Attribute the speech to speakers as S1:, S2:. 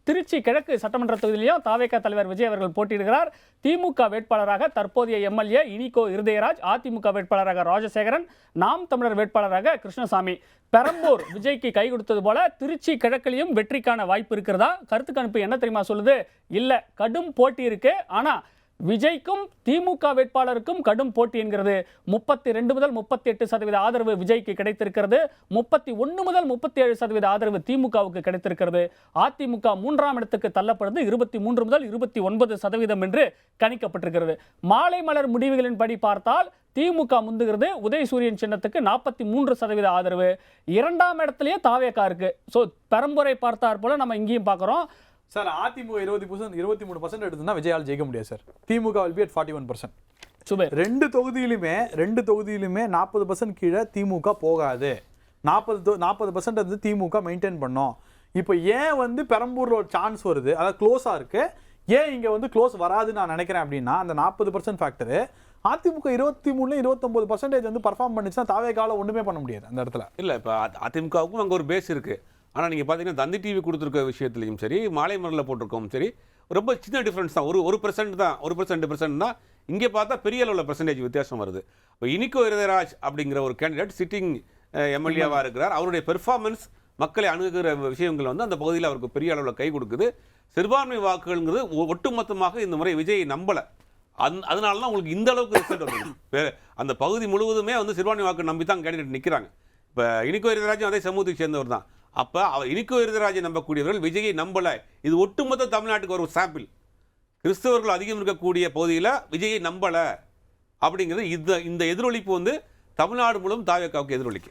S1: திருச்சி கிழக்கு சட்டமன்ற தொகுதியிலும் தாவேகா தலைவர் விஜய் அவர்கள் போட்டியிடுகிறார். திமுக வேட்பாளராக தற்போதைய எம்எல்ஏ இனிகோ இருதயராஜ், அதிமுக வேட்பாளராக ராஜசேகரன், நாம் தமிழர் வேட்பாளராக கிருஷ்ணசாமி. பெரம்பூர் விஜய்க்கு கை கொடுத்தது போல திருச்சி கிழக்கிலையும் வெற்றிக்கான வாய்ப்பு இருக்கிறதா? கருத்து கணிப்பு என்ன தெரியுமா சொல்லுது? இல்ல, கடும் போட்டி இருக்கு. ஆனா விஜய்க்கும் திமுக வேட்பாளருக்கும் கடும் போட்டி என்கிறது. 32 முதல் 38% ஆதரவு விஜய்க்கு கிடைத்திருக்கிறது. 31 முதல் 37% ஆதரவு திமுகவுக்கு கிடைத்திருக்கிறது. அதிமுக 3ஆம் இடத்துக்கு தள்ளப்படுது 23 முதல் 29% என்று கணிக்கப்பட்டிருக்கிறது. மாலை மலர் முடிவுகளின்படி பார்த்தால் திமுக முந்துகிறது. உதயசூரியன் சின்னத்துக்கு 43% ஆதரவு. 2ஆம் இடத்திலேயே தாவேகா இருக்கு. ஸோ பெரம்பூரை பார்த்தார் போல நம்ம இங்கேயும் பார்க்குறோம்.
S2: சார் அதிமுக 23% எடுத்துனா விஜயால் ஜெயிக்க முடியாது sir. DMK will be at 41%.
S1: Zubair,
S2: ரெண்டு தொகுதியிலுமே 40% கீழே திமுக போகாது. 40% வந்து திமுக மெயின்டைன் பண்ணோம். இப்போ ஏன் வந்து பெரம்பூர்ல ஒரு சான்ஸ் வருது, அதாவது க்ளோஸா இருக்கு, ஏன் இங்க வந்து க்ளோஸ் வராதுன்னு நான் நினைக்கிறேன் அப்படின்னா, அந்த 40% ஃபேக்டர் அதிமுக 23-29% வந்து பர்ஃபார்ம் பண்ணிச்சுன்னா தாவேகால ஒண்ணுமே பண்ண முடியாது அந்த இடத்துல.
S3: இல்லை, இப்போ அதிமுகவுக்கும் அங்கே ஒரு பேஸ் இருக்குது. ஆனால் நீங்கள் பார்த்தீங்கன்னா தந்தி டிவி கொடுத்துருக்க விஷயத்துலையும் சரி, மாலை மலரில் போட்டிருக்கோம் சரி, ரொம்ப சின்ன டிஃப்ரென்ஸ் தான். 1% தான், 1% தான். இங்கே பார்த்தா பெரிய அளவில் பெர்சன்டேஜ் வித்தியாசம் வருது. இப்போ இனிகோ இருதயராஜ் அப்படிங்கிற ஒரு கேண்டிடேட் சிட்டிங் எம்எல்ஏவாக இருக்கிறார். அவருடைய பெர்ஃபார்மன்ஸ், மக்களை அணுகுகிற விஷயங்கள் வந்து அந்த பகுதியில் அவருக்கு பெரிய அளவில் கை கொடுக்குது. சிறுபான்மை வாக்குகள்ங்கிறது ஒட்டுமொத்தமாக இந்த முறை விஜயை நம்பலை. அதனால தான் உங்களுக்கு இந்த அளவுக்கு ரிசல்ட் வந்து அந்த பகுதி முழுவதுமே வந்து சிறுபான்மை வாக்கு நம்பி தான் கேண்டிடேட் நிற்கிறாங்க. இப்போ இனிகோ இருதயராஜும் அதே சமூகத்தை சேர்ந்தவர் தான். அப்போ அவர் இனிகோ இருதயராஜை நம்பக்கூடியவர்கள் விஜயை நம்பலை. இது ஒட்டுமொத்த தமிழ்நாட்டுக்கு ஒரு சாம்பிள். கிறிஸ்தவர்கள் அதிகம் இருக்கக்கூடிய பகுதியில் விஜயை நம்பலை அப்படிங்கிறது இந்த எதிரொலிப்பு வந்து தமிழ்நாடு முழுவதும் தாவேகாவுக்கு எதிரொலிக்கும்.